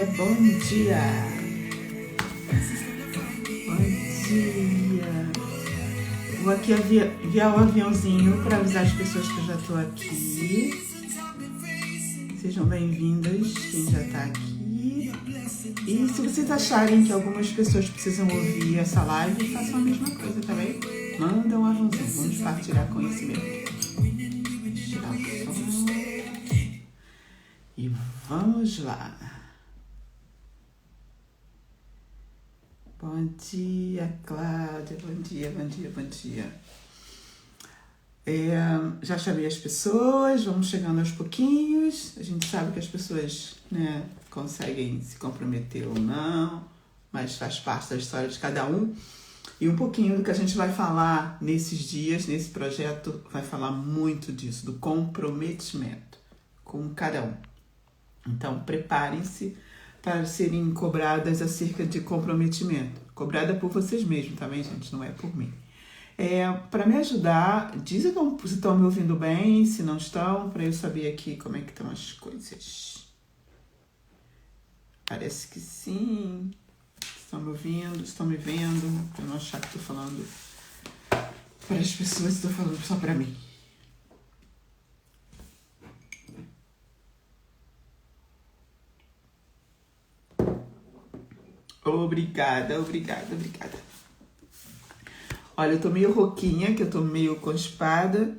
Bom dia! Bom dia! Vou aqui enviar o aviãozinho para avisar as pessoas que eu já estou aqui. Sejam bem-vindas, quem já está aqui. E se vocês acharem que algumas pessoas precisam ouvir essa live, façam a mesma coisa, tá bem? Manda um aviãozinho, vamos partilhar conhecimento. Tirar o som. E vamos lá. Bom dia, Cláudia. Bom dia. Já chamei as pessoas, vamos chegando aos pouquinhos. A gente sabe que as pessoas, conseguem se comprometer ou não, mas faz parte da história de cada um. E um pouquinho do que a gente vai falar nesses dias, nesse projeto, vai falar muito disso, do comprometimento com cada um. Então, preparem-se para serem cobradas acerca de comprometimento. Cobrada por vocês mesmos, também, gente, não é por mim. Para me ajudar, dizem se estão me ouvindo bem, se não estão, para eu saber aqui como é que estão as coisas. Parece que sim. Estão me ouvindo, estão me vendo, para não achar que estou falando para as pessoas, estou falando só para mim. Obrigada. Olha, eu tô meio rouquinha, que eu tô meio constipada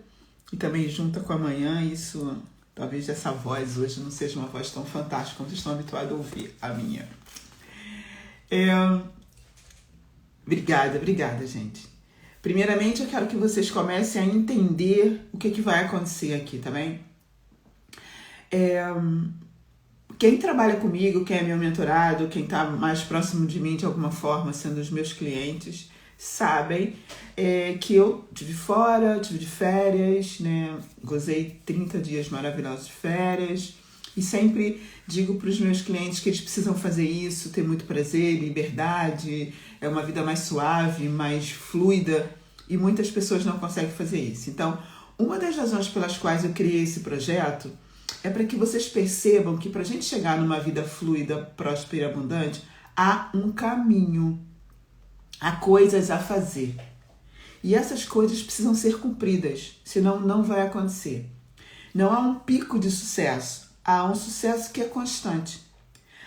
e também junta com a manhã, isso, talvez essa voz hoje não seja uma voz tão fantástica como vocês estão habituados a ouvir a minha. Obrigada, gente. Primeiramente, eu quero que vocês comecem a entender o que vai acontecer aqui, tá bem? Quem trabalha comigo, quem é meu mentorado, quem está mais próximo de mim de alguma forma, sendo os meus clientes, sabem que eu tive de férias, gozei 30 dias maravilhosos de férias e sempre digo para os meus clientes que eles precisam fazer isso, ter muito prazer, liberdade, é uma vida mais suave, mais fluida e muitas pessoas não conseguem fazer isso. Então, uma das razões pelas quais eu criei esse projeto é para que vocês percebam que para a gente chegar numa vida fluida, próspera e abundante, há um caminho, há coisas a fazer. E essas coisas precisam ser cumpridas, senão não vai acontecer. Não há um pico de sucesso, há um sucesso que é constante.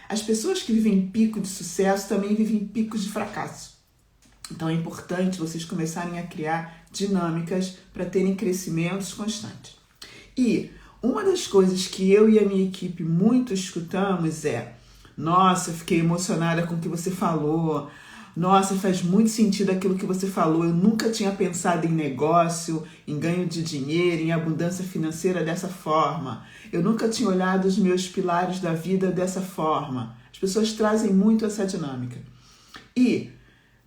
As pessoas que vivem pico de sucesso também vivem picos de fracasso. Então é importante vocês começarem a criar dinâmicas para terem crescimentos constantes. E uma das coisas que eu e a minha equipe muito escutamos é: nossa, fiquei emocionada com o que você falou. Nossa, faz muito sentido aquilo que você falou. Eu nunca tinha pensado em negócio, em ganho de dinheiro, em abundância financeira dessa forma. Eu nunca tinha olhado os meus pilares da vida dessa forma. As pessoas trazem muito essa dinâmica. E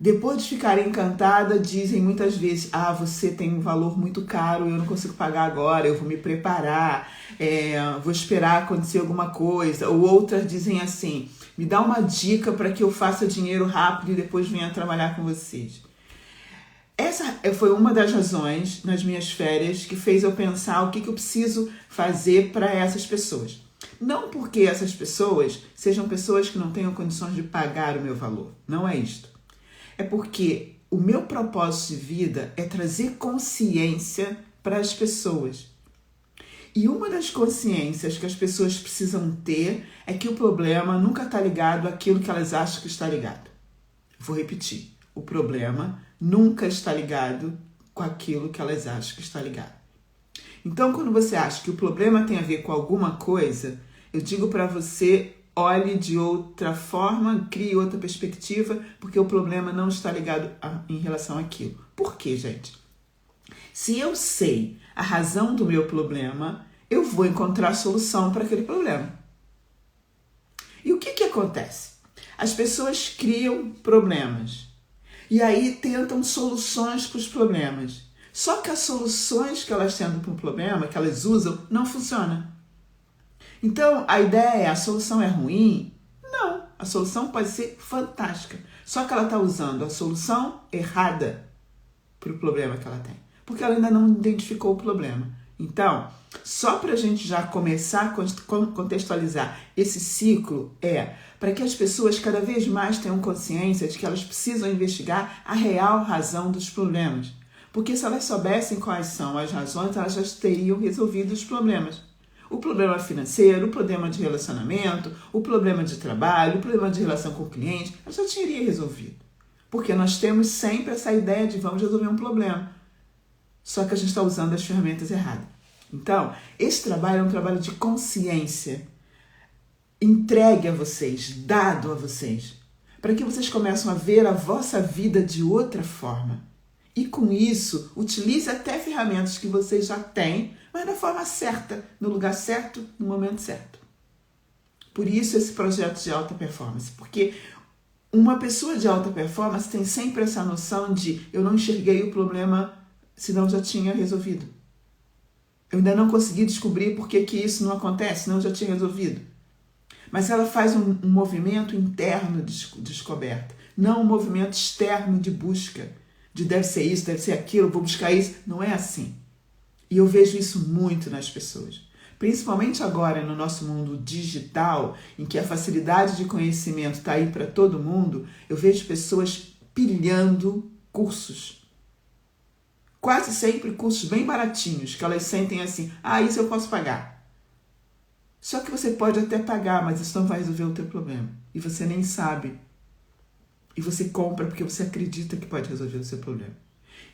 depois de ficarem encantadas, dizem muitas vezes: você tem um valor muito caro, eu não consigo pagar agora, eu vou me preparar, vou esperar acontecer alguma coisa. Ou outras dizem assim: me dá uma dica para que eu faça dinheiro rápido e depois venha trabalhar com vocês. Essa foi uma das razões nas minhas férias que fez eu pensar o que eu preciso fazer para essas pessoas. Não porque essas pessoas sejam pessoas que não tenham condições de pagar o meu valor, não é isto. É porque o meu propósito de vida é trazer consciência para as pessoas. E uma das consciências que as pessoas precisam ter é que o problema nunca está ligado àquilo que elas acham que está ligado. Vou repetir. O problema nunca está ligado com aquilo que elas acham que está ligado. Então, quando você acha que o problema tem a ver com alguma coisa, eu digo para você: olhe de outra forma, crie outra perspectiva, porque o problema não está ligado em relação àquilo. Por quê, gente? Se eu sei a razão do meu problema, eu vou encontrar a solução para aquele problema. E o que acontece? As pessoas criam problemas e aí tentam soluções para os problemas. Só que as soluções que elas têm para um problema, que elas usam, não funcionam. Então, a ideia é: a solução é ruim? Não, a solução pode ser fantástica. Só que ela está usando a solução errada para o problema que ela tem. Porque ela ainda não identificou o problema. Então, só para a gente já começar a contextualizar esse ciclo para que as pessoas cada vez mais tenham consciência de que elas precisam investigar a real razão dos problemas. Porque se elas soubessem quais são as razões, elas já teriam resolvido os problemas. O problema financeiro, o problema de relacionamento, o problema de trabalho, o problema de relação com o cliente, elas já teriam resolvido. Porque nós temos sempre essa ideia de vamos resolver um problema. Só que a gente está usando as ferramentas erradas. Então, esse trabalho é um trabalho de consciência. Entregue a vocês, dado a vocês, para que vocês comecem a ver a vossa vida de outra forma. E com isso, utilize até ferramentas que vocês já têm, mas da forma certa, no lugar certo, no momento certo. Por isso esse projeto de alta performance, porque uma pessoa de alta performance tem sempre essa noção de eu não enxerguei o problema, senão já tinha resolvido. Eu ainda não consegui descobrir por que isso não acontece, senão já tinha resolvido. Mas ela faz um movimento interno de descoberta, não um movimento externo de busca, de deve ser isso, deve ser aquilo, vou buscar isso. Não é assim. E eu vejo isso muito nas pessoas. Principalmente agora no nosso mundo digital, em que a facilidade de conhecimento está aí para todo mundo, eu vejo pessoas pilhando cursos. Quase sempre cursos bem baratinhos, que elas sentem assim, isso eu posso pagar. Só que você pode até pagar, mas isso não vai resolver o teu problema. E você nem sabe. E você compra porque você acredita que pode resolver o seu problema.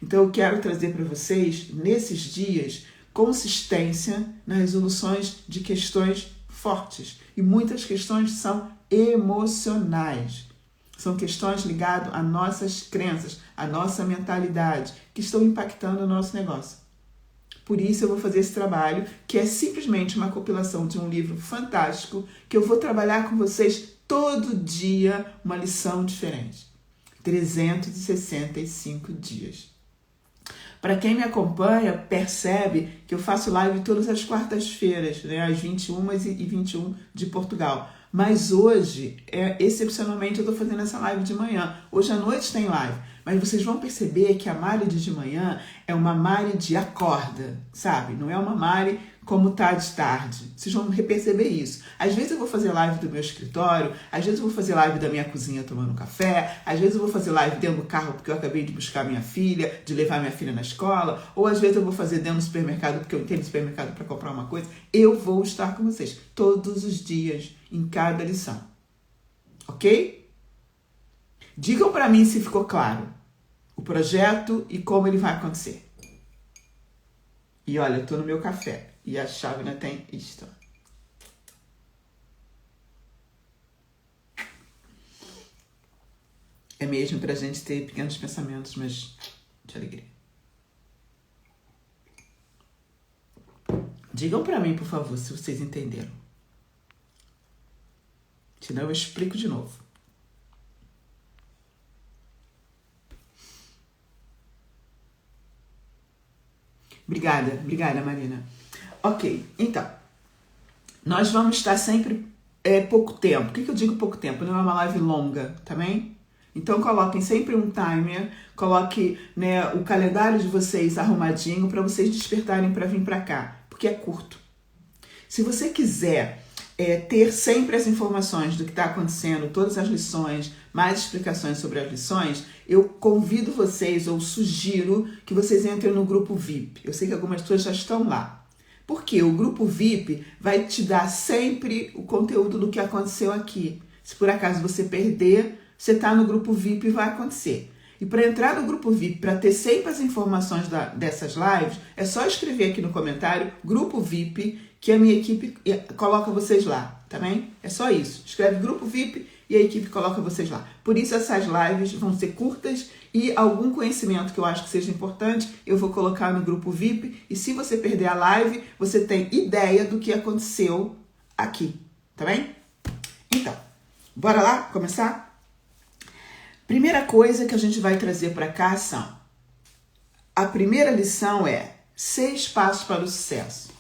Então eu quero trazer para vocês, nesses dias, consistência nas resoluções de questões fortes. E muitas questões são emocionais. São questões ligadas a nossas crenças, a nossa mentalidade, que estão impactando o nosso negócio. Por isso eu vou fazer esse trabalho, que é simplesmente uma compilação de um livro fantástico, que eu vou trabalhar com vocês todo dia uma lição diferente. 365 dias. Para quem me acompanha, percebe que eu faço live todas as quartas-feiras, às 21h21 de Portugal. Mas hoje, excepcionalmente, eu estou fazendo essa live de manhã. Hoje à noite tem live. Mas vocês vão perceber que a Mari de manhã é uma Mari de acorda, sabe? Não é uma Mari como tá de tarde. Vocês vão perceber isso. Às vezes eu vou fazer live do meu escritório, às vezes eu vou fazer live da minha cozinha tomando café, às vezes eu vou fazer live dentro do carro porque eu acabei de buscar minha filha, de levar minha filha na escola, ou às vezes eu vou fazer dentro do supermercado porque eu entrei no supermercado para comprar uma coisa. Eu vou estar com vocês todos os dias, em cada lição. Ok? Digam para mim se ficou claro o projeto e como ele vai acontecer. E olha, eu tô no meu café e a chávena tem isto. É mesmo pra gente ter pequenos pensamentos, mas de alegria. Digam pra mim, por favor, se vocês entenderam. Senão eu explico de novo. Obrigada, Marina. Ok, então, nós vamos estar sempre pouco tempo. Por que eu digo pouco tempo? Não é uma live longa, tá bem? Então coloquem sempre um timer, coloque o calendário de vocês arrumadinho para vocês despertarem para vir para cá, porque é curto. Se você quiser ter sempre as informações do que está acontecendo, todas as lições, mais explicações sobre as lições, eu convido vocês, ou sugiro que vocês entrem no grupo VIP. Eu sei que algumas pessoas já estão lá. Porque o grupo VIP vai te dar sempre o conteúdo do que aconteceu aqui. Se por acaso você perder, você está no grupo VIP e vai acontecer. E para entrar no grupo VIP, para ter sempre as informações dessas lives, é só escrever aqui no comentário, grupo VIP, que a minha equipe coloca vocês lá, tá bem? É só isso. Escreve grupo VIP e a equipe coloca vocês lá. Por isso essas lives vão ser curtas e algum conhecimento que eu acho que seja importante, eu vou colocar no grupo VIP. E se você perder a live, você tem ideia do que aconteceu aqui, tá bem? Então, bora lá começar? Primeira coisa que a gente vai trazer para cá são... A primeira lição é 6 passos para o sucesso.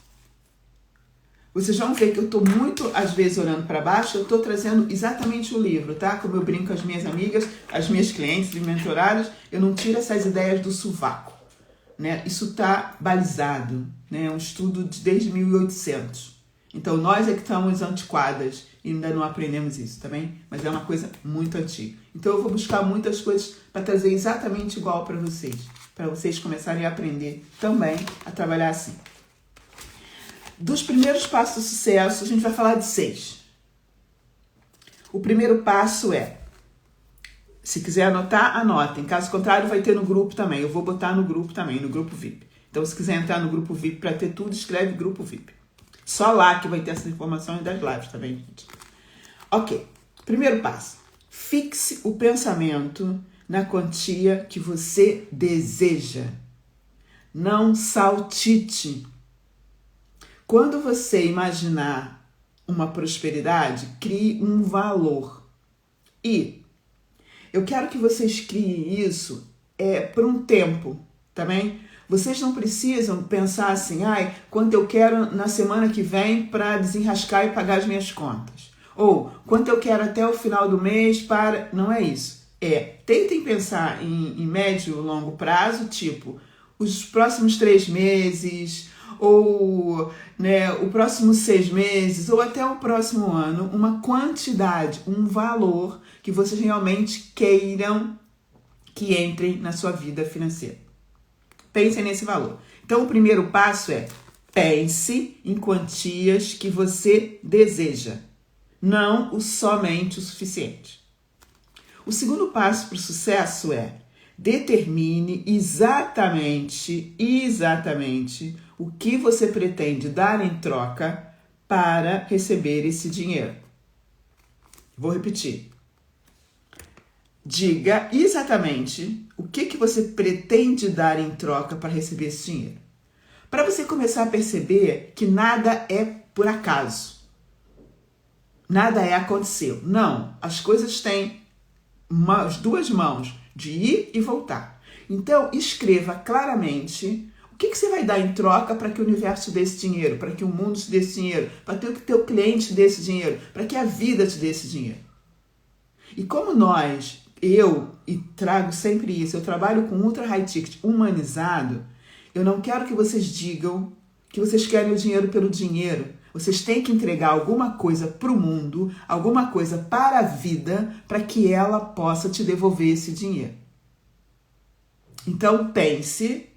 Vocês vão ver que eu estou muito, às vezes, olhando para baixo, eu estou trazendo exatamente o livro, tá? Como eu brinco com as minhas amigas, as minhas clientes e mentoradas, eu não tiro essas ideias do sovaco. né? Isso está balizado, né? É um estudo desde 1800. Então, nós é que estamos antiquadas e ainda não aprendemos isso, tá bem? Mas é uma coisa muito antiga. Então, eu vou buscar muitas coisas para trazer exatamente igual para vocês começarem a aprender também a trabalhar assim. Dos primeiros passos do sucesso, a gente vai falar de 6. O primeiro passo é, se quiser anotar, anotem. Caso contrário, vai ter no grupo também. Eu vou botar no grupo também, no grupo VIP. Então, se quiser entrar no grupo VIP para ter tudo, escreve grupo VIP. Só lá que vai ter essas informações das lives, tá bem, gente? Ok. Primeiro passo. Fixe o pensamento na quantia que você deseja. Não saltite. Quando você imaginar uma prosperidade, crie um valor. E eu quero que vocês criem isso por um tempo, tá bem? Vocês não precisam pensar assim, quanto eu quero na semana que vem para desenrascar e pagar as minhas contas. Ou quanto eu quero até o final do mês para... Não é isso. Tentem pensar em médio e longo prazo, tipo, os próximos 3 meses, ou né, o próximo 6 meses, ou até o próximo ano, uma quantidade, um valor que vocês realmente queiram que entrem na sua vida financeira. Pensem nesse valor. Então, o primeiro passo é pense em quantias que você deseja, não somente o suficiente. O segundo passo para o sucesso é determine exatamente o que você pretende dar em troca para receber esse dinheiro. Vou repetir. Diga exatamente o que você pretende dar em troca para receber esse dinheiro. Para você começar a perceber que nada é por acaso. Nada aconteceu. Não, as coisas têm as 2 mãos, de ir e voltar. Então, escreva claramente o que você vai dar em troca para que o universo dê esse dinheiro, para que o mundo te dê esse dinheiro, para que o teu cliente te dê esse dinheiro, para que a vida te dê esse dinheiro. E como eu trago sempre isso, eu trabalho com ultra high ticket humanizado, eu não quero que vocês digam que vocês querem o dinheiro pelo dinheiro. Vocês têm que entregar alguma coisa para o mundo, alguma coisa para a vida, para que ela possa te devolver esse dinheiro. Então pense,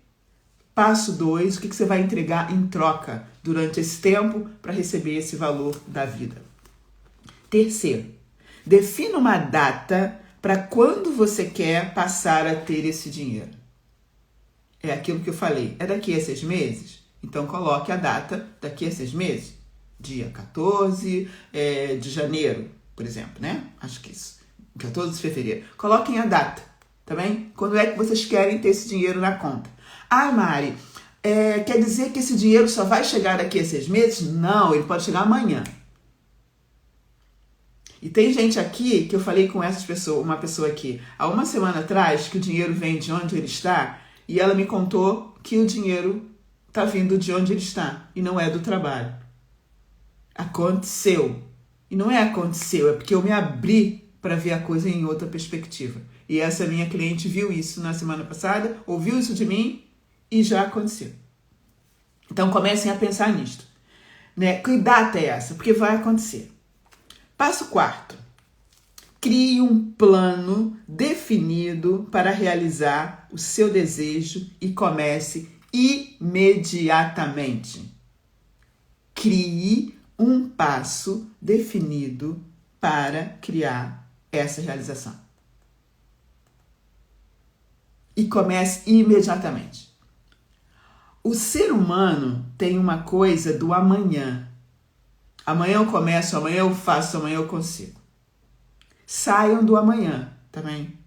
passo 2, o que você vai entregar em troca durante esse tempo para receber esse valor da vida. Terceiro, defina uma data para quando você quer passar a ter esse dinheiro. É aquilo que eu falei, é daqui a 6 meses? Então coloque a data daqui a 6 meses. Dia 14 de janeiro, por exemplo, né? Acho que isso. 14 de fevereiro. Coloquem a data, tá bem? Quando é que vocês querem ter esse dinheiro na conta? Mari, quer dizer que esse dinheiro só vai chegar daqui a 6 meses? Não, ele pode chegar amanhã. E tem gente aqui que eu falei com uma pessoa aqui, há uma semana atrás, que o dinheiro vem de onde ele está, e ela me contou que o dinheiro está vindo de onde ele está, e não é do trabalho. Aconteceu. E não aconteceu, é porque eu me abri para ver a coisa em outra perspectiva. E essa minha cliente viu isso na semana passada, ouviu isso de mim e já aconteceu. Então comecem a pensar nisto. Né? Que data é essa? Porque vai acontecer. Passo 4. Crie um plano definido para realizar o seu desejo e comece imediatamente. Crie um passo definido para criar essa realização. E comece imediatamente. O ser humano tem uma coisa do amanhã. Amanhã eu começo, amanhã eu faço, amanhã eu consigo. Saiam do amanhã, também.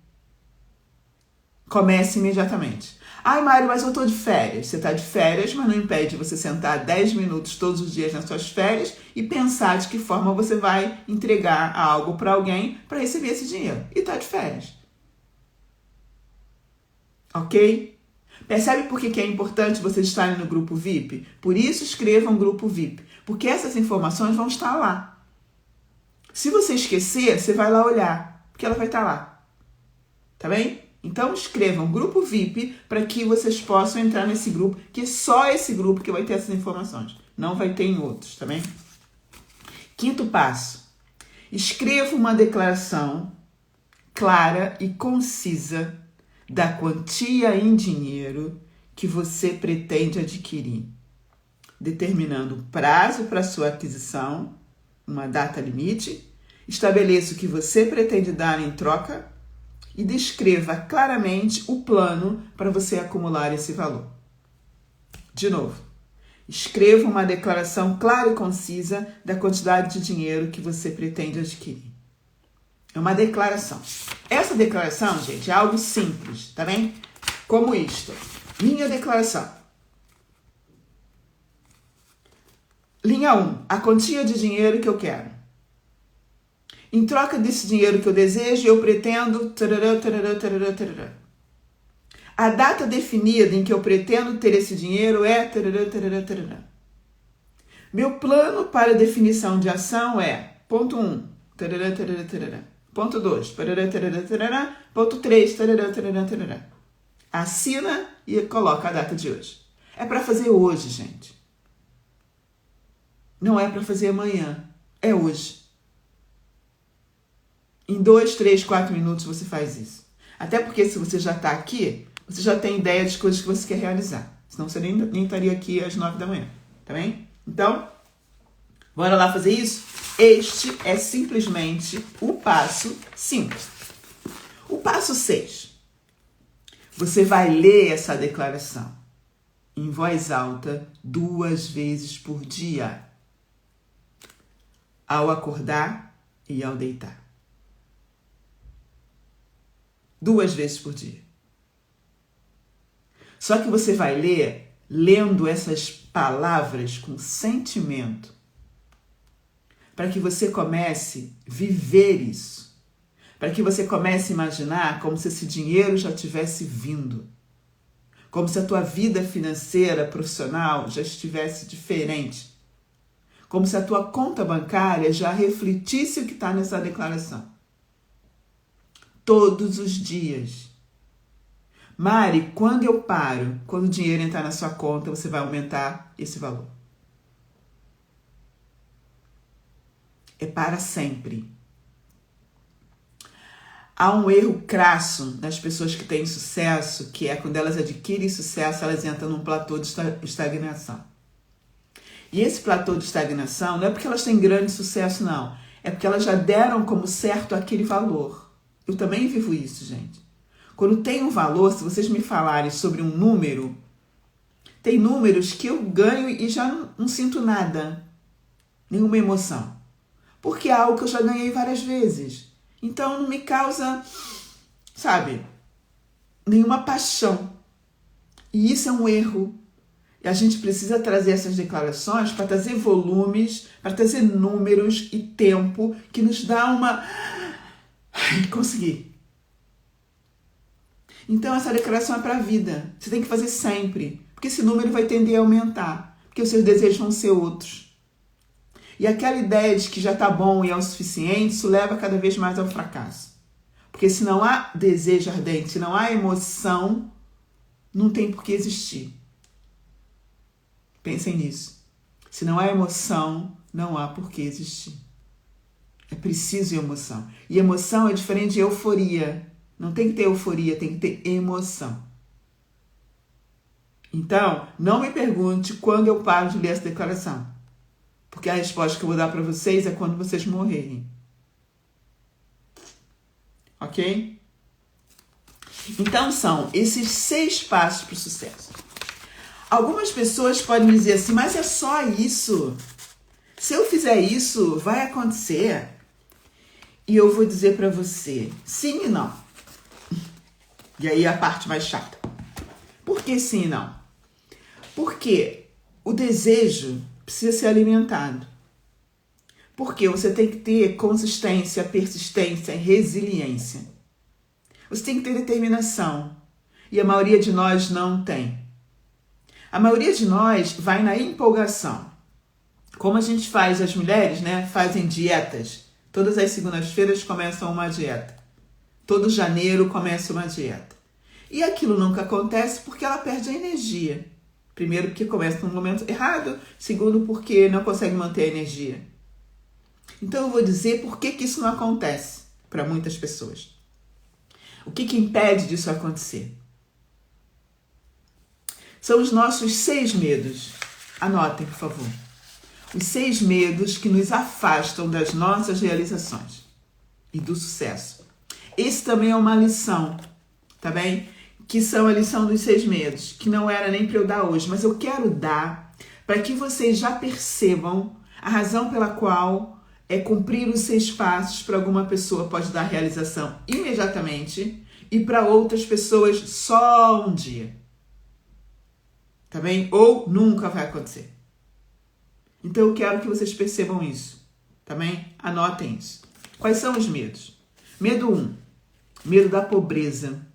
Comece imediatamente. Mário, mas eu tô de férias. Você tá de férias, mas não impede você sentar 10 minutos todos os dias nas suas férias e pensar de que forma você vai entregar algo para alguém para receber esse dinheiro. E tá de férias. Ok? Percebe por que é importante vocês estarem no grupo VIP? Por isso escrevam grupo VIP. Porque essas informações vão estar lá. Se você esquecer, você vai lá olhar. Porque ela vai estar lá. Tá bem? Então escrevam grupo VIP para que vocês possam entrar nesse grupo, que é só esse grupo que vai ter essas informações. Não vai ter em outros, tá bem? Quinto passo. Escreva uma declaração clara e concisa da quantia em dinheiro que você pretende adquirir, determinando prazo para sua aquisição, uma data limite, estabeleça o que você pretende dar em troca e descreva claramente o plano para você acumular esse valor. De novo, escreva uma declaração clara e concisa da quantidade de dinheiro que você pretende adquirir. É uma declaração. Essa declaração, gente, é algo simples, tá bem? Como isto. Minha declaração. Linha 1. A quantia de dinheiro que eu quero. Em troca desse dinheiro que eu desejo, eu pretendo... A data definida em que eu pretendo ter esse dinheiro é... Meu plano para definição de ação é... Ponto 1. Ponto 2. Ponto 3. Assina e coloca a data de hoje. É para fazer hoje, gente. Não é para fazer amanhã. É hoje. Em 2, 3, 4 minutos você faz isso. Até porque se você já está aqui, você já tem ideia das coisas que você quer realizar. Senão você nem estaria aqui às 9 da manhã. Tá bem? Então, bora lá fazer isso? Este é simplesmente o passo 5. O passo 6. Você vai ler essa declaração em voz alta 2 vezes por dia. Ao acordar e ao deitar. 2 vezes por dia. Só que você vai ler lendo essas palavras com sentimento, para que você comece a viver isso, para que você comece a imaginar como se esse dinheiro já tivesse vindo, como se a tua vida financeira, profissional já estivesse diferente, como se a tua conta bancária já refletisse o que está nessa declaração. Todos os dias. Mari, quando eu paro, quando o dinheiro entrar na sua conta, você vai aumentar esse valor. É para sempre. Há um erro crasso nas pessoas que têm sucesso, que é quando elas adquirem sucesso, elas entram num platô de estagnação. E esse platô de estagnação não é porque elas têm grande sucesso, não. É porque elas já deram como certo aquele valor. Eu também vivo isso, gente. Quando tem um valor, se vocês me falarem sobre um número, tem números que eu ganho e já não sinto nada, nenhuma emoção. Porque é algo que eu já ganhei várias vezes. Então não me causa, sabe, nenhuma paixão. E isso é um erro. E a gente precisa trazer essas declarações para trazer volumes, para trazer números e tempo que nos dá uma... Consegui. Então essa declaração é para a vida. Você tem que fazer sempre. Porque esse número vai tender a aumentar. Porque os seus desejos vão ser outros. E aquela ideia de que já está bom e é o suficiente, isso leva cada vez mais ao fracasso. Porque se não há desejo ardente, se não há emoção, não tem por que existir. Pensem nisso. Se não há emoção, não há por que existir. É preciso emoção. E emoção é diferente de euforia. Não tem que ter euforia, tem que ter emoção. Então, não me pergunte quando eu paro de ler essa declaração. Porque a resposta que eu vou dar para vocês é quando vocês morrerem. Ok? Então, são esses 6 passos para o sucesso. Algumas pessoas podem dizer assim, mas é só isso. Se eu fizer isso, vai acontecer. E eu vou dizer para você, sim e não. E aí a parte mais chata. Por que sim e não? Porque o desejo precisa ser alimentado. Porque você tem que ter consistência, persistência e resiliência. Você tem que ter determinação. E a maioria de nós não tem. A maioria de nós vai na empolgação. Como a gente faz, as mulheres, né, fazem dietas. Todas as segundas-feiras começam uma dieta. Todo janeiro começa uma dieta. E aquilo nunca acontece porque ela perde a energia. Primeiro, porque começa num momento errado. Segundo, porque não consegue manter a energia. Então, eu vou dizer por que isso não acontece para muitas pessoas. O que impede disso acontecer? São os nossos 6 medos. Anotem, por favor. Os 6 medos que nos afastam das nossas realizações e do sucesso. Esse também é uma lição, tá bem? Que são a lição dos 6 medos, que não era nem para eu dar hoje, mas eu quero dar para que vocês já percebam a razão pela qual cumprir os 6 passos para alguma pessoa pode dar realização imediatamente e para outras pessoas só um dia. Tá bem? Ou nunca vai acontecer. Então eu quero que vocês percebam isso, tá bem? Anotem isso. Quais são os medos? Medo 1, medo da pobreza.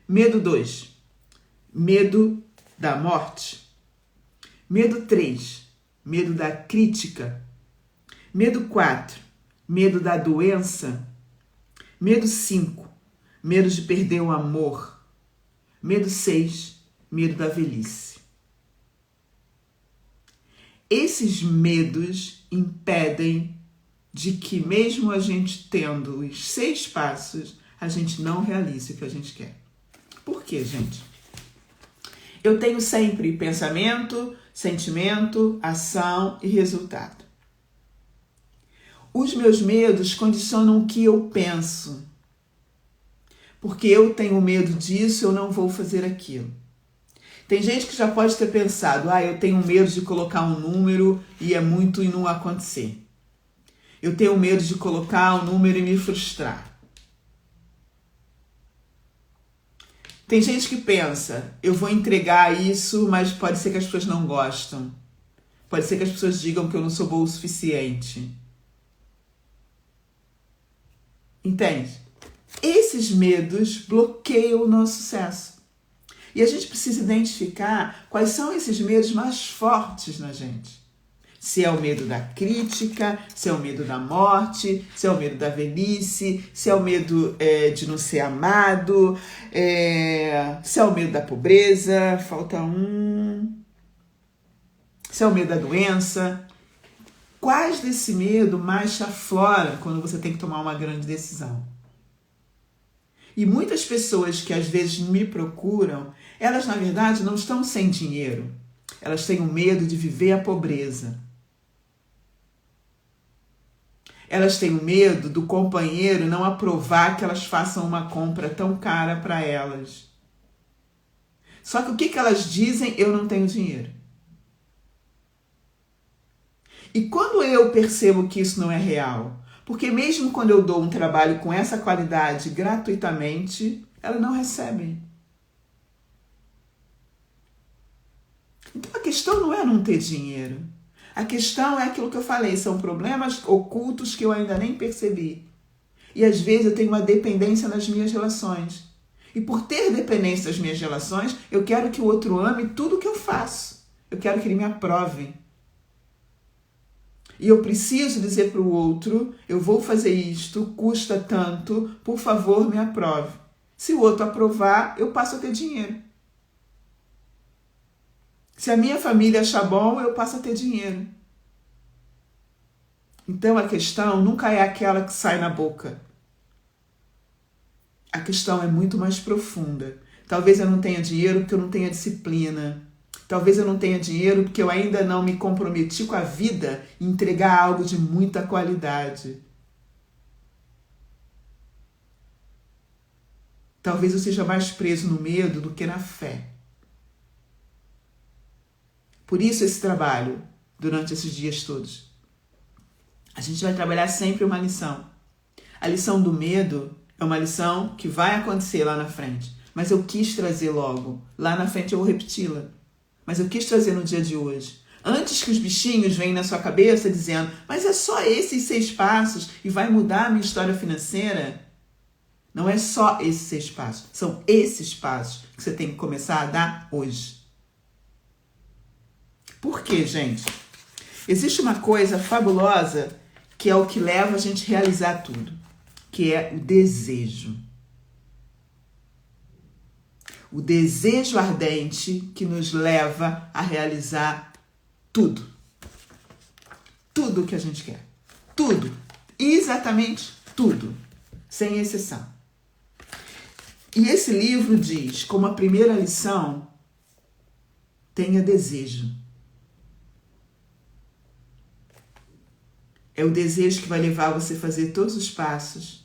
Medo 2, medo da morte. Medo 3, medo da crítica. Medo 4, medo da doença. Medo 5, medo de perder o amor. Medo 6, medo da velhice. Esses medos impedem de que mesmo a gente tendo os 6 passos, a gente não realize o que a gente quer. Por quê, gente? Eu tenho sempre pensamento, sentimento, ação e resultado. Os meus medos condicionam o que eu penso. Porque eu tenho medo disso, eu não vou fazer aquilo. Tem gente que já pode ter pensado, eu tenho medo de colocar um número e é muito e não acontecer. Eu tenho medo de colocar um número e me frustrar. Tem gente que pensa, eu vou entregar isso, mas pode ser que as pessoas não gostam. Pode ser que as pessoas digam que eu não sou boa o suficiente. Entende? Esses medos bloqueiam o nosso sucesso. E a gente precisa identificar quais são esses medos mais fortes na gente. Se é o medo da crítica, se é o medo da morte, se é o medo da velhice, se é o medo de não ser amado, se é o medo da pobreza, falta um, se é o medo da doença. Quais desse medo mais te afloram quando você tem que tomar uma grande decisão? E muitas pessoas que às vezes me procuram, elas na verdade não estão sem dinheiro. Elas têm o medo de viver a pobreza. Elas têm o medo do companheiro não aprovar que elas façam uma compra tão cara para elas. Só que o que elas dizem? Eu não tenho dinheiro. E quando eu percebo que isso não é real, porque mesmo quando eu dou um trabalho com essa qualidade gratuitamente, elas não recebem. Então a questão não é não ter dinheiro. A questão é aquilo que eu falei, são problemas ocultos que eu ainda nem percebi. E às vezes eu tenho uma dependência nas minhas relações. E por ter dependência das minhas relações, eu quero que o outro ame tudo que eu faço. Eu quero que ele me aprove. E eu preciso dizer para o outro, eu vou fazer isto, custa tanto, por favor, me aprove. Se o outro aprovar, eu passo a ter dinheiro. Se a minha família achar bom, eu passo a ter dinheiro. Então a questão nunca é aquela que sai na boca. A questão é muito mais profunda. Talvez eu não tenha dinheiro porque eu não tenha disciplina. Talvez eu não tenha dinheiro porque eu ainda não me comprometi com a vida em entregar algo de muita qualidade. Talvez eu seja mais preso no medo do que na fé. Por isso esse trabalho, durante esses dias todos. A gente vai trabalhar sempre uma lição. A lição do medo é uma lição que vai acontecer lá na frente. Mas eu quis trazer logo. Lá na frente eu vou repeti-la. Mas eu quis trazer no dia de hoje. Antes que os bichinhos venham na sua cabeça dizendo, mas é só esses 6 passos e vai mudar a minha história financeira. Não é só esses 6 passos. São esses passos que você tem que começar a dar hoje. Por quê, gente? Existe uma coisa fabulosa que é o que leva a gente a realizar tudo. que é o desejo. O desejo ardente que nos leva a realizar tudo. Tudo o que a gente quer. Tudo. Exatamente tudo. Sem exceção. E esse livro diz, como a primeira lição, tenha desejo. É o desejo que vai levar você a fazer todos os passos.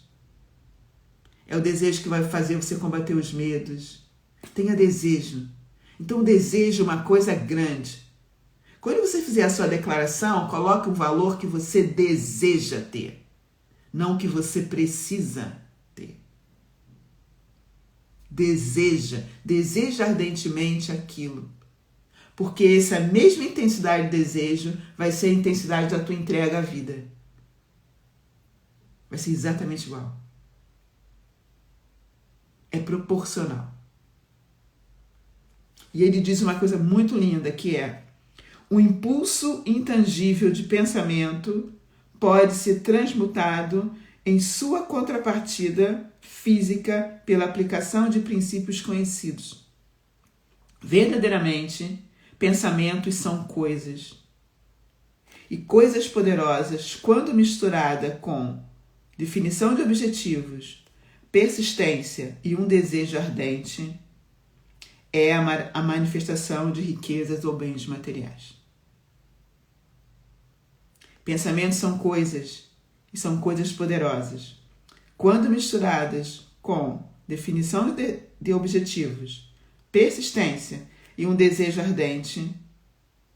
É o desejo que vai fazer você combater os medos. Tenha desejo. Então, o desejo é uma coisa grande. Quando você fizer a sua declaração, coloque o valor que você deseja ter, não o que você precisa ter. Deseja ardentemente aquilo. Porque essa mesma intensidade de desejo vai ser a intensidade da tua entrega à vida. Vai ser exatamente igual. É proporcional. E ele diz uma coisa muito linda, que é: o impulso intangível de pensamento pode ser transmutado em sua contrapartida física pela aplicação de princípios conhecidos. Verdadeiramente, pensamentos são coisas. E coisas poderosas, quando misturada com definição de objetivos, persistência e um desejo ardente, é a manifestação de riquezas ou bens materiais. Pensamentos são coisas, e são coisas poderosas. Quando misturadas com definição de objetivos, persistência e um desejo ardente,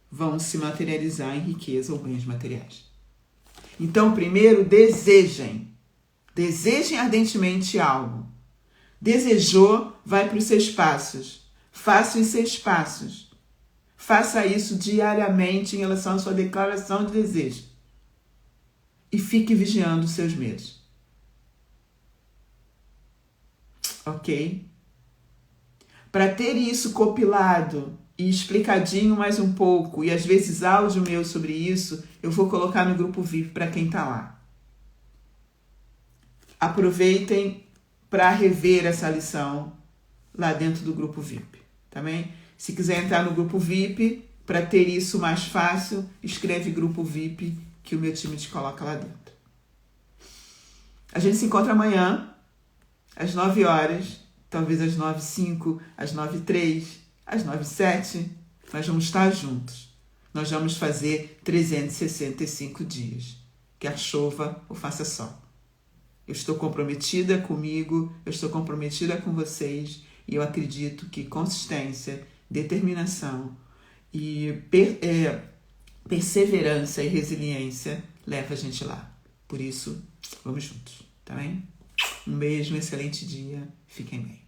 vão se materializar em riqueza ou bens materiais. Então, primeiro, desejem. Desejem ardentemente algo. Desejou, vai para os 6 passos. Faça os 6 passos. Faça isso diariamente em relação à sua declaração de desejo. E fique vigiando os seus medos. Ok? Para ter isso compilado e explicadinho mais um pouco, e às vezes áudio meu sobre isso, eu vou colocar no grupo VIP para quem está lá. Aproveitem para rever essa lição lá dentro do grupo VIP, tá bem? Se quiser entrar no grupo VIP, para ter isso mais fácil, escreve grupo VIP que o meu time te coloca lá dentro. A gente se encontra amanhã, às 9 horas, talvez às 9h05, às 9h03, às 9h07, nós vamos estar juntos. Nós vamos fazer 365 dias, quer chova ou faça sol. Eu estou comprometida comigo, eu estou comprometida com vocês, e eu acredito que consistência, determinação e perseverança e resiliência leva a gente lá. Por isso, vamos juntos, tá bem? Um beijo, um excelente dia, fiquem bem.